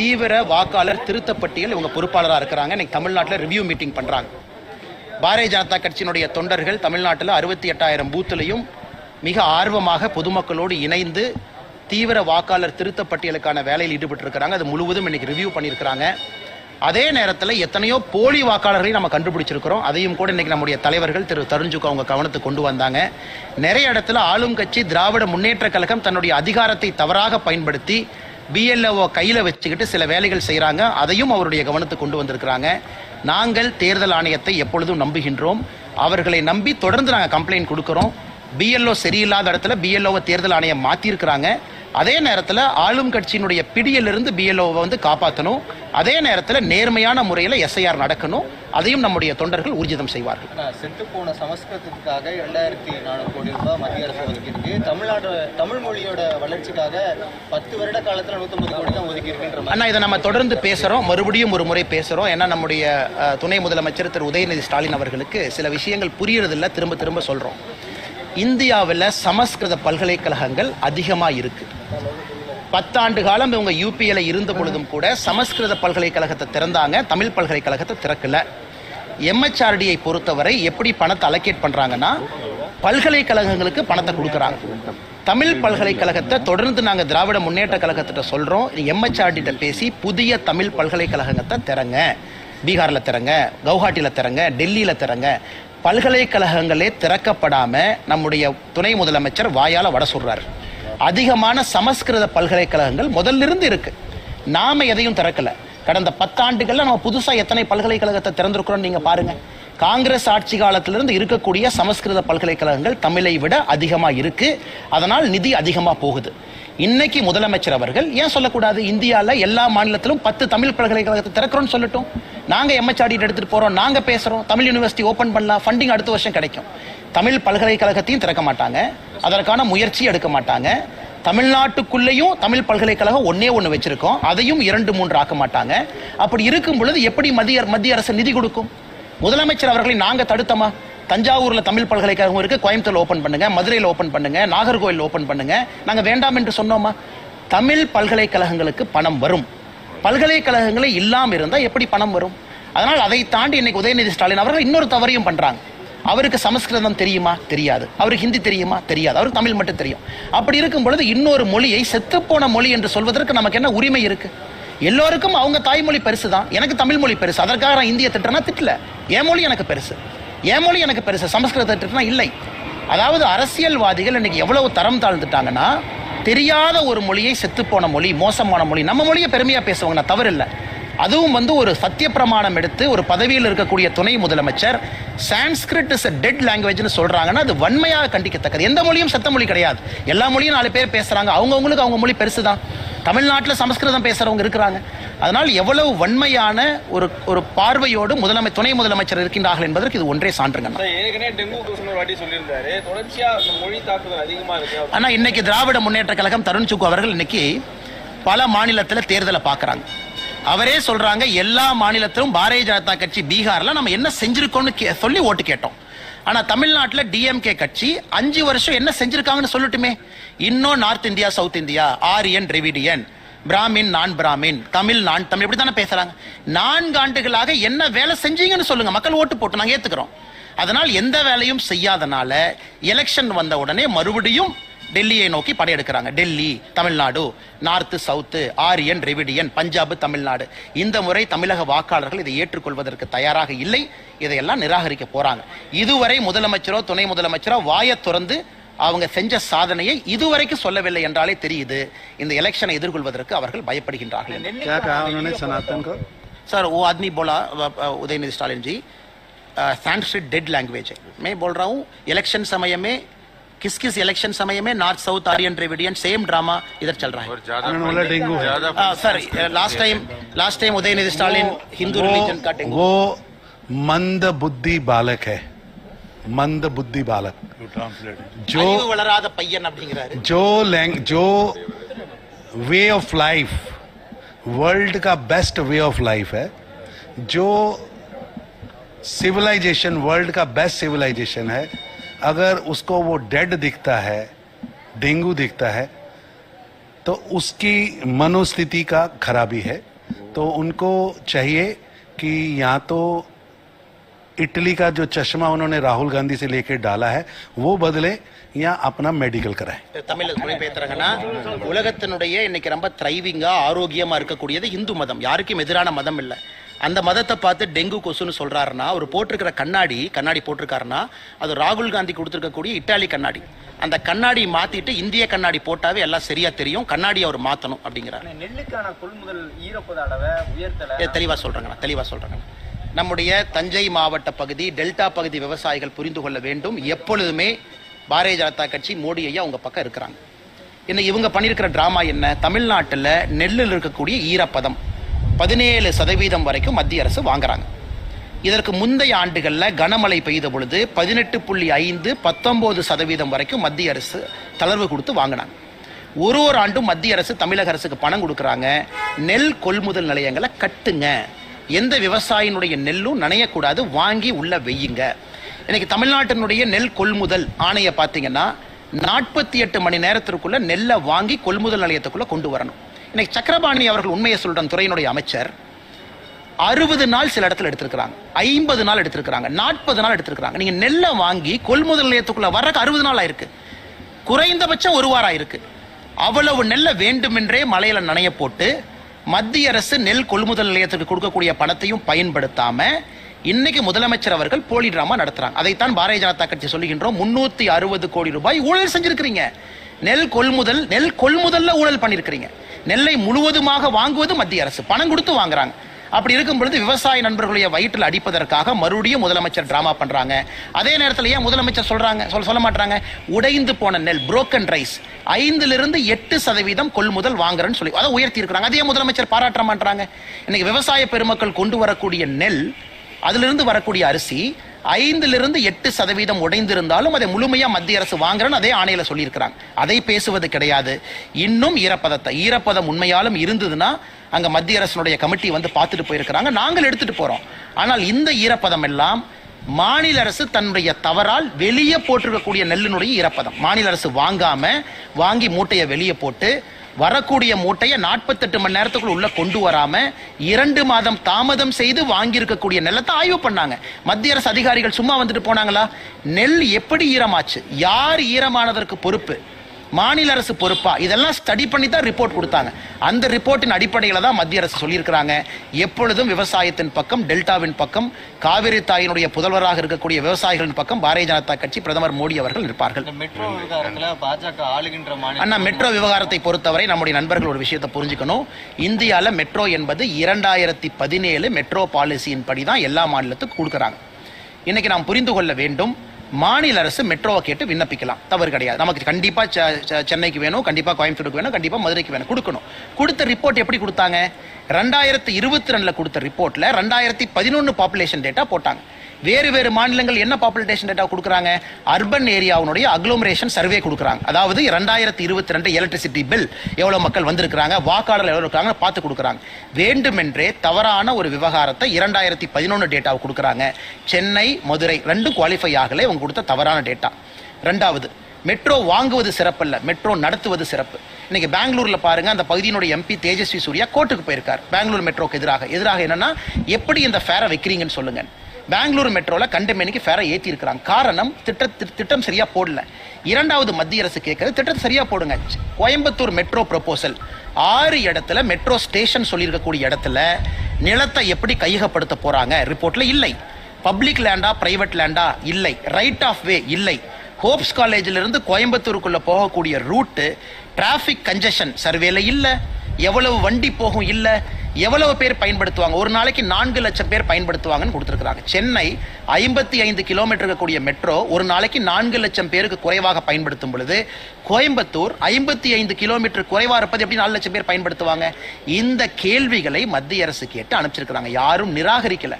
தீவிர வாக்காளர் திருத்த பட்டியல் இவங்க பொறுப்பாளராக இருக்கிறாங்க. இன்னைக்கு தமிழ்நாட்டில் ரிவ்யூ மீட்டிங் பண்றாங்க. பாரதிய ஜனதா கட்சியினுடைய தொண்டர்கள் தமிழ்நாட்டில் 68,000 பூத்திலையும் மிக ஆர்வமாக பொதுமக்களோடு இணைந்து தீவிர வாக்காளர் திருத்த பட்டியலுக்கான வேலையில் ஈடுபட்டு இருக்கிறாங்க. அது முழுவதும் இன்னைக்கு ரிவ்யூ பண்ணியிருக்கிறாங்க. அதே நேரத்தில் எத்தனையோ போலி வாக்காளர்களை நம்ம கண்டுபிடிச்சிருக்கிறோம். அதையும் கூட இன்னைக்கு நம்முடைய தலைவர்கள் திரு தருண்ஜுக்கு அவங்க கவனத்துக்கு கொண்டு வந்தாங்க. நிறைய இடத்துல ஆளும் கட்சி திராவிட முன்னேற்ற கழகம் தன்னுடைய அதிகாரத்தை தவறாக பயன்படுத்தி BLO கையில் வச்சுக்கிட்டு சில வேலைகள் செய்கிறாங்க. அதையும் அவருடைய கவனத்துக்கு கொண்டு வந்திருக்கிறாங்க. நாங்கள் தேர்தல் ஆணையத்தை எப்பொழுதும் நம்புகின்றோம். அவர்களை நம்பி தொடர்ந்து நாங்கள் கம்ப்ளைண்ட் கொடுக்குறோம். BLO சரியில்லாத இடத்துல BLOவை தேர்தல் ஆணையம் மாற்றிருக்கிறாங்க. அதே நேரத்தில் ஆளும் கட்சியினுடைய பிடியிலிருந்து BLOவை வந்து காப்பாற்றணும். அதே நேரத்தில் நேர்மையான முறையில் SIR நடக்கணும். அதையும் நம்முடைய தொண்டர்கள் ஊர்ஜிதம் செய்வார்கள். செத்து போன சமஸ்கிருதத்துக்காக 2,400 கோடி ரூபாய் மத்திய அரசு ஒதுக்கியிருக்கு. தமிழ் மொழியோட வளர்ச்சிக்காக 10 வருட காலத்தில் 150 கோடி தான் ஒதுக்கியிருக்குன்ற. அண்ணா, இதை நம்ம தொடர்ந்து பேசுகிறோம், மறுபடியும் ஒரு முறை பேசுகிறோம். ஏன்னா நம்முடைய துணை முதலமைச்சர் திரு உதயநிதி ஸ்டாலின் அவர்களுக்கு சில விஷயங்கள் புரியறதில்லை, திரும்ப திரும்ப சொல்கிறோம். இந்தியாவில் சமஸ்கிருத பல்கலைக்கழகங்கள் அதிகமாக இருக்கு. 10 ஆண்டு காலம் இவங்க UPL இருந்த பொழுதும் கூட சமஸ்கிருத பல்கலைக்கழகத்தை திறந்தாங்க, தமிழ் பல்கலைக்கழகத்தை திறக்கல. MHRDயை பொறுத்தவரை எப்படி பணத்தை அலோகேட் பண்றாங்கன்னா, பல்கலைக்கழகங்களுக்கு பணத்தை கொடுக்குறாங்க. தமிழ் பல்கலைக்கழகத்தை தொடர்ந்து நாங்கள் திராவிட முன்னேற்ற கழகத்திட்ட சொல்றோம், MHRD பேசி புதிய தமிழ் பல்கலைக்கழகத்தை திறங்க, பீகாரில் திறங்க, கவுஹாட்டியில் திறங்க, டெல்லியில் திறங்க. பல்கலைக்கழகங்களே திறக்கப்படாம நம்முடைய துணை முதலமைச்சர் வாயால வட சொல்றாரு. அதிகமான சமஸ்கிருத பல்கலைக்கழகங்கள் முதல்ல இருந்து இருக்கு. நாம எதையும் திறக்கல. கடந்த 10 ஆண்டுகள்ல நம்ம புதுசா எத்தனை பல்கலைக்கழகத்தை திறந்திருக்கிறோம் நீங்க பாருங்க. காங்கிரஸ் ஆட்சி காலத்திலிருந்து இருக்கக்கூடிய சமஸ்கிருத பல்கலைக்கழகங்கள் தமிழை விட அதிகமா இருக்கு. அதனால் நிதி அதிகமா போகுது. இன்னைக்கு முதலமைச்சர் அவர்கள் ஏன் சொல்லக்கூடாது, இந்தியாவில் எல்லா மாநிலத்திலும் 10 தமிழ் பல்கலைக்கழகத்தை திறக்கிறோம்னு சொல்லட்டும். நாங்க MHRD எடுத்துட்டு போறோம், நாங்க பேசுறோம், தமிழ் யூனிவர்சிட்டி ஓபன் பண்ணலாம், ஃபண்டிங் அடுத்த வருஷம் கிடைக்கும். தமிழ் பல்கலைக்கழகத்தையும் திறக்க மாட்டாங்க, அதற்கான முயற்சி எடுக்க மாட்டாங்க. தமிழ்நாட்டுக்குள்ளேயும் தமிழ் பல்கலைக்கழகம் ஒண்ணு வச்சிருக்கோம், அதையும் 2-3 ஆக்க மாட்டாங்க. அப்படி இருக்கும் பொழுது எப்படி மத்திய அரசு நிதி கொடுக்கும்? முதலமைச்சர் அவர்களை நாங்க தடுத்தமா? தஞ்சாவூர்ல தமிழ் பல்கலைக்கழகம் இருக்கு, கோயம்புத்தூர்ல ஓபன் பண்ணுங்க, மதுரையில் ஓபன் பண்ணுங்க, நாகர்கோவில் ஓபன் பண்ணுங்க. நாங்க வேண்டாம் என்று சொன்னோமா? தமிழ் பல்கலைக்கழகங்களுக்கு பணம் வரும். பல்கலைக்கழகங்களே இல்லாம இருந்தா எப்படி பணம் வரும்? அதனால் அதை தாண்டி இன்னைக்கு உதயநிதி ஸ்டாலின் அவர்கள் இன்னொரு தவறையும் பண்றாங்க. அவருக்கு சமஸ்கிருதம் தெரியுமா? தெரியாது. அவருக்கு ஹிந்தி தெரியுமா? தெரியாது. அவருக்கு தமிழ் மட்டும் தெரியும். அப்படி இருக்கும் பொழுது இன்னொரு மொழியை செத்துப்போன மொழி என்று சொல்வதற்கு நமக்கு என்ன உரிமை இருக்கு? எல்லோருக்கும் அவங்க தாய்மொழி பெருசு தான். எனக்கு தமிழ் மொழி பெருசு, அதற்காக நான் இந்திய திட்டனா திட்டல. என் மொழி எனக்கு பெருசு, என் மொழி எனக்கு பெருசு, சமஸ்கிருத திட்டனா இல்லை. அதாவது அரசியல்வாதிகள் இன்னைக்கு எவ்வளவு தரம் தாழ்ந்துட்டாங்கன்னா, தெரியாத ஒரு மொழியை செத்துப்போன மொழி, மோசமான மொழி, நம்ம மொழியை பெருமையா பேசுவாங்க, நான் தவறு இல்லை. அதுவும் வந்து ஒரு சத்திய பிரமாணம் எடுத்து ஒரு பதவியில் இருக்கக்கூடிய துணை முதலமைச்சர் சான்ஸ்கிரிட் இஸ் a dead languageன்னு சொல்றாங்கன்னா அது வன்மையாக கண்டிக்கத்தக்கது. எந்த மொழியும் செத்த மொழி கிடையாது. எல்லா மொழியும் 4 பேர் பேசுறாங்க, அவங்கவுங்களுக்கு அவங்க மொழி பெருசுதான். தமிழ்நாட்டில் சமஸ்கிருதம் பேசுறவங்க இருக்கிறாங்க. அதனால் எவ்வளவு வன்மையான ஒரு பார்வையோடு துணை முதலமைச்சர் இருக்கின்றார்கள் என்பதற்கு இது ஒன்றே சான்றுங்க. ஆனா இன்னைக்கு திராவிட முன்னேற்ற கழகம் தருண்சுக்கு அவர்கள் இன்னைக்கு பல மாநிலத்தில் தேர்தலை பார்க்கறாங்க. அவரே சொல்றாங்க, எல்லா மாநிலத்திலும் பாரதிய ஜனதா கட்சி பீகார்ல நம்ம என்ன செஞ்சிருக்கோம்னு சொல்லி ஓட்டு கேட்டோம். ஆனா தமிழ்நாட்டில் DMK கட்சி 5 வருஷம் என்ன செஞ்சிருக்காங்கன்னு சொல்லட்டுமே. இன்னும் north India, south India, Aryan, Dravidian, Brahmin, நான் பிராமின், தமிழ், நான் தமிழ், இப்படி தானே பேசுறாங்க. 4 ஆண்டுகளாக என்ன வேலை செஞ்சீங்கன்னு சொல்லுங்க. மக்கள் ஓட்டு போட்டு நாங்க ஏத்துக்கிறோம். அதனால் எந்த வேலையும் செய்யாதனால எலெக்ஷன் வந்த உடனே மறுபடியும் டெல்லியை நோக்கி படையெடுக்கிறாங்க. Delhi, Tamil Nadu, north, south, Aryan, Dravidian, Punjab, Tamil Nadu. இந்த முறை தமிழக வாக்காளர்கள் இதை ஏற்றுக்கொள்வதற்கு தயாராக இல்லை. இதையெல்லாம் நிராகரிக்க போறாங்க. இதுவரை முதலமைச்சரோ துணை முதலமைச்சரோ வாயை திறந்து அவங்க செஞ்ச சாதனையை இதுவரைக்கும் சொல்லவில்லை என்றாலே தெரியுது இந்த எலெக்ஷனை எதிர்கொள்வதற்கு அவர்கள் பயப்படுகின்றார்கள். सर वो आदमी बोला उदयनिधि स्टालिन जी, संस्कृत डेड लैंग्वेज है. मैं बोल रहा हूँ इलेक्शन समय में किस इलेक्शन समय में north south Aryan Dravidian same drama इधर चल रहा है. Sir last time Udhayanidhi Stalin Hindu religion का डेंगू. वो मंद बुद्धि बालक है, मंद बुद्धि बालक जो வளராத பையன் அப்படிங்கிறாரு. जो वे ऑफ लाइफ वर्ल्ड का बेस्ट वे ऑफ लाइफ है, जो सिविलाइजेशन वर्ल्ड का बेस्ट सिविलाइजेशन है, अगर उसको वो डेड दिखता है, डेंगू दिखता है, तो उसकी मनोस्थिति का खराबी है. तो उनको चाहिए कि या तो इटली का जो चश्मा उन्होंने राहुल गांधी से लेकर डाला है वो बदले या अपना मेडिकल कराएं. தமிழ் மொழிபெயர்த்தரங்கன்னா உலகத்தினுடைய இன்னைக்கு ரொம்ப த்ரைவிங்கா ஆரோக்கியமா இருக்கக்கூடியது இந்து மதம். யாருக்கும் எதிரான மதம் இல்லை. அந்த மதத்தை பார்த்து டெங்கு கொசுன்னு சொல்றாருன்னா அவர் போட்டிருக்கிற கண்ணாடி போட்டிருக்காருன்னா அது ராகுல் காந்தி கொடுத்துருக்கக்கூடிய இட்டாலி கண்ணாடி. அந்த கண்ணாடி மாத்திட்டு இந்திய கண்ணாடி போட்டாவே எல்லாம் சரியா தெரியும். கண்ணாடி அவர் மாத்தணும் அப்படிங்கிறார். நெல்லுக்கான கொள்முதல் ஈரப்பத அளவை உயர்த்தல தெளிவா சொல்றாங்க. நம்முடைய தஞ்சை மாவட்ட பகுதி டெல்டா பகுதி விவசாயிகள் புரிந்து கொள்ள வேண்டும். எப்பொழுதுமே பாரதிய ஜனதா கட்சி மோடி ஐயா உங்க பக்கம் இருக்கிறாங்க. என்ன இவங்க பண்ணியிருக்கிற டிராமா என்ன? தமிழ்நாட்டில் நெல்லில் இருக்கக்கூடிய ஈரப்பதம் 17% வரைக்கும் மத்திய அரசு வாங்குறாங்க. இதற்கு முந்தைய ஆண்டுகளில் கனமழை பெய்த பொழுது 18.5 19% வரைக்கும் மத்திய அரசு தளர்வு கொடுத்து வாங்கினாங்க. ஒரு ஆண்டும் மத்திய அரசு தமிழக அரசுக்கு பணம் கொடுக்குறாங்க. நெல் கொள்முதல் நிலையங்களை கட்டுங்க, எந்த விவசாயினுடைய நெல்லும் நனையக்கூடாது, வாங்கி உள்ள வெய்யுங்க. இன்னைக்கு தமிழ்நாட்டினுடைய நெல் கொள்முதல் ஆணையை பார்த்தீங்கன்னா 48 மணி நேரத்திற்குள்ள நெல்லை வாங்கி கொள்முதல் நிலையத்துக்குள்ள கொண்டு வரணும். இன்னைக்கு சக்கரபாணி அவர்கள் உண்மையை சொல்ற துறையினுடைய அமைச்சர் 60 நாள் சில இடத்துல எடுத்திருக்கிறாங்க, 50 நாள் எடுத்திருக்கிறாங்க, 40 நாள் எடுத்திருக்கிறாங்க. நீங்க நெல்லை வாங்கி கொள்முதல் நிலையத்துக்குள்ள வர்றதுக்கு 60 நாள் ஆயிருக்கு, குறைந்தபட்சம் 1 வாரம் ஆயிருக்கு. அவ்வளவு நெல்லை வேண்டுமென்றே மலையில நனைய போட்டு மத்திய அரசு நெல் கொள்முதல் நிலையத்துக்கு கொடுக்கக்கூடிய பணத்தையும் பயன்படுத்தாம இன்னைக்கு முதலமைச்சர் அவர்கள் போலி டிராமா நடத்துறாங்க. அதைத்தான் பாரதிய ஜனதா கட்சி சொல்லுகின்றோம். 360 கோடி ரூபாய் ஊழல் செஞ்சிருக்கிறீங்க. நெல் கொள்முதல்ல ஊழல் பண்ணிருக்கிறீங்க. நெல்லை முழுவதுமாக வாங்குவது மத்திய அரசு, பணம் கொடுத்து வாங்குறாங்க. அப்படி இருக்கும் பொழுது விவசாய நண்பர்களுடைய வயிற்றில் அடிப்பதற்காக மறுபடியும் முதலமைச்சர் டிராமா பண்றாங்க. அதே நேரத்தில் ஏன் முதலமைச்சர் சொல்ல மாட்டாங்க? உடைந்து போன நெல் புரோக்கன் ரைஸ் 5-8% கொள்முதல் வாங்குறேன்னு சொல்லி அதை உயர்த்தி இருக்கிறாங்க. அதே முதலமைச்சர் பாராட்ட மாட்டாங்க. இன்னைக்கு விவசாய பெருமக்கள் கொண்டு வரக்கூடிய நெல், அதிலிருந்து வரக்கூடிய அரிசி 5-8% உடைந்திருந்தாலும் அதை முழுமையா மத்திய அரசு வாங்குறன்னு அதே ஆணையில சொல்லியிருக்கிறாங்க. அதை பேசுவது கிடையாது. இன்னும் ஈரப்பதம் உண்மையாலும் இருந்ததுன்னா அங்க மத்திய அரசுடைய கமிட்டி வந்து பார்த்துட்டு போயிருக்கிறாங்க, நாங்கள் எடுத்துட்டு போறோம். ஆனால் இந்த ஈரப்பதம் எல்லாம் மாநில அரசு தன்னுடைய தவறால் வெளியே போட்டிருக்கக்கூடிய நெல்லினுடைய ஈரப்பதம். மாநில அரசு வாங்கி மூட்டையை வெளியே போட்டு வரக்கூடிய மூட்டையை 48 மணி நேரத்துக்குள்ள உள்ள கொண்டு வராம 2 மாதம் தாமதம் செய்து வாங்கியிருக்கக்கூடிய நெல்லத்தை ஆய்வு பண்ணாங்க. மத்திய அரசு அதிகாரிகள் சும்மா வந்துட்டு போனாங்களா? நெல் எப்படி ஈரமாச்சு, யார் ஈரமானதற்கு பொறுப்பு, மாநில அரசு பொறுப்பா, இதெல்லாம் ஸ்டடி பண்ணி தான் ரிப்போர்ட் கொடுத்தாங்க. அந்த ரிப்போர்ட்டின் அடிப்படையில் தான் மத்திய அரசு சொல்லியிருக்கிறாங்க. எப்பொழுதும் விவசாயத்தின் பக்கம், டெல்டாவின் பக்கம், காவிரி தாயினுடைய புதல்வராக இருக்கக்கூடிய விவசாயிகளின் பக்கம் பாரதிய ஜனதா கட்சி, பிரதமர் மோடி அவர்கள் இருப்பார்கள். மெட்ரோ விவகாரத்தில் பாஜக ஆளுகின்ற அண்ணா, மெட்ரோ விவகாரத்தை பொறுத்தவரை நம்முடைய நண்பர்கள் ஒரு விஷயத்தை புரிஞ்சுக்கணும். இந்தியாவில் மெட்ரோ என்பது 2017 மெட்ரோ பாலிசியின் படி தான் எல்லா மாநிலத்துக்கும் கொடுக்குறாங்க. இன்னைக்கு நாம் புரிந்து கொள்ள வேண்டும், மாநில அரசு மெட்ரோவை கேட்டு விண்ணப்பிக்கலாம், தவறு கிடையாது. நமக்கு கண்டிப்பா சென்னைக்கு வேணும், கண்டிப்பா கோயம்புத்தூருக்கு வேணும், கண்டிப்பா மதுரைக்கு வேணும், கொடுக்கணும். கொடுத்த ரிப்போர்ட் எப்படி கொடுத்தாங்க? 2022 கொடுத்த ரிப்போர்ட்ல 2011 பாப்புலேஷன் டேட்டா போட்டாங்க. வேறு மாநிலங்கள் என்ன பாப்புலேஷன் டேட்டா கொடுக்குறாங்க? அர்பன் ஏரியாவுடைய அக்ளோமரேஷன் சர்வே கொடுக்குறாங்க. அதாவது 2022 எலக்ட்ரிசிட்டி பில் எவ்வளவு மக்கள் வந்திருக்கிறாங்க, வாக்காளர் எவ்வளவு இருக்காங்க பார்த்து கொடுக்குறாங்க. வேண்டுமென்றே தவறான ஒரு விவகாரத்தை 2011 டேட்டாவை கொடுக்குறாங்க. சென்னை, மதுரை ரெண்டும் குவாலிஃபை ஆகலை, அவங்க கொடுத்த தவறான டேட்டா. ரெண்டாவது, மெட்ரோ வாங்குவது சிறப்பல்ல, மெட்ரோ நடத்துவது சிறப்பு. இன்னைக்கு பெங்களூர்ல பாருங்க, அந்த பகுதியினுடைய எம்பி தேஜஸ்வி சூர்யா கோர்ட்டுக்கு போயிருக்கார் பெங்களூர் மெட்ரோக்கு எதிராக என்னன்னா, எப்படி இந்த ஃபேரை வைக்கிறீங்கன்னு சொல்லுங்க. பெங்களூர் மெட்ரோல கண்டமேனிக்கு ஃபேரை ஏற்றி இருக்கிறாங்க. காரணம், திட்டம் சரியா போடல. இரண்டாவது, மத்திய அரசு கேட்கறது திட்டத்தை சரியா போடுங்க. கோயம்புத்தூர் மெட்ரோ ப்ரொபோசல் 6 இடத்துல மெட்ரோ ஸ்டேஷன் சொல்லியிருக்கக்கூடிய இடத்துல நிலத்தை எப்படி கையகப்படுத்த போறாங்க ரிப்போர்ட்ல இல்லை. பப்ளிக் லேண்டா பிரைவேட் லேண்டா இல்லை. ரைட் ஆஃப் வே இல்லை. ஹோப்ஸ் காலேஜில் இருந்து கோயம்புத்தூருக்குள்ள போகக்கூடிய ரூட்டு டிராபிக் கன்ஜெஷன் சர்வேல இல்ல. எவ்வளவு வண்டி போகும் இல்ல. எவ்வளவு பேர் பயன்படுத்துவாங்க, ஒரு நாளைக்கு 4 லட்சம் பேர் பயன்படுத்துவாங்கன்னு கொடுத்துருக்காங்க. சென்னை 55 கிலோமீட்டர் இருக்கக்கூடிய மெட்ரோ ஒரு நாளைக்கு 4 லட்சம் பேருக்கு குறைவாக பயன்படுத்தும் பொழுது, கோயம்புத்தூர் 55 கிலோமீட்டர் குறைவா இருப்பது எப்படி 4 லட்சம் பேர் பயன்படுத்துவாங்க? இந்த கேள்விகளை மத்திய அரசு கேட்டு அனுப்பிச்சிருக்கிறாங்க. யாரும் நிராகரிக்கல.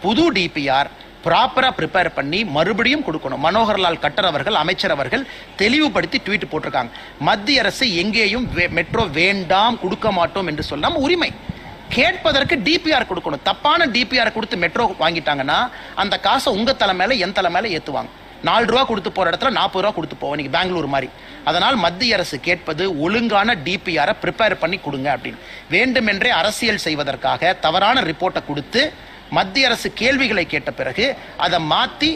புது டிபிஆர் ப்ராப்பரா ப்ரிப்பேர் பண்ணி மறுபடியும் கொடுக்கணும். மனோகர்லால் கட்டர் அவர்கள், அமைச்சர் அவர்கள் தெளிவுபடுத்தி ட்வீட் போட்டிருக்காங்க. மத்திய அரசு எங்கேயும் மெட்ரோ வேண்டாம், கொடுக்க மாட்டோம் என்று சொல்லாம உரிமை கேட்பதற்கு டிபிஆர் கொடுக்கணும். தப்பான டிபிஆர் கொடுத்து மெட்ரோ வாங்கிட்டாங்கன்னா அந்த காசை உங்க தலை மேல என் தலை மேல ஏத்துவாங்க. ரூபா கொடுத்து போற இடத்துல 40 ரூபா கொடுத்து போவோம், இன்னைக்கு பெங்களூர் மாதிரி. அதனால் மத்திய அரசு கேட்பது ஒழுங்கான டிபிஆரை ப்ரிப்பேர் பண்ணி கொடுங்க அப்படின்னு. வேண்டுமென்றே அரசியல் செய்வதற்காக தவறான ரிப்போர்ட்டை கொடுத்து மத்திய அரசு கேள்விகளை கேட்ட பிறகு அதை மாத்தி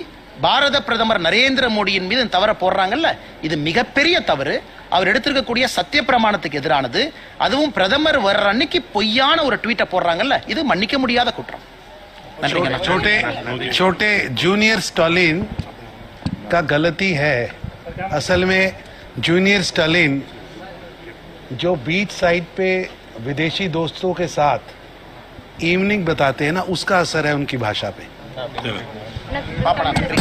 பாரத பிரதமர் நரேந்திர மோடியின் மீது தவற போடுறாங்கல்ல, இது மிகப்பெரிய தவறு. அவர் எடுத்திருக்கக்கூடிய சத்திய பிரமாணத்துக்கு எதிரானது. அதுவும் பிரதமர் வர்ற அன்னைக்கு பொய்யான ஒரு ட்வீட்டை போடுறாங்கல்ல, இது மன்னிக்க முடியாத குற்றம். छोटे छोटे जूनियर स्टालिन का गलती है. असल में जूनियर स्टालिन जो बीच साइड पे विदेशी दोस्तों के साथ इवनिंग बताते हैं ना, उसका असर है उनकी भाषा पे. பாப்பா, நன்றி.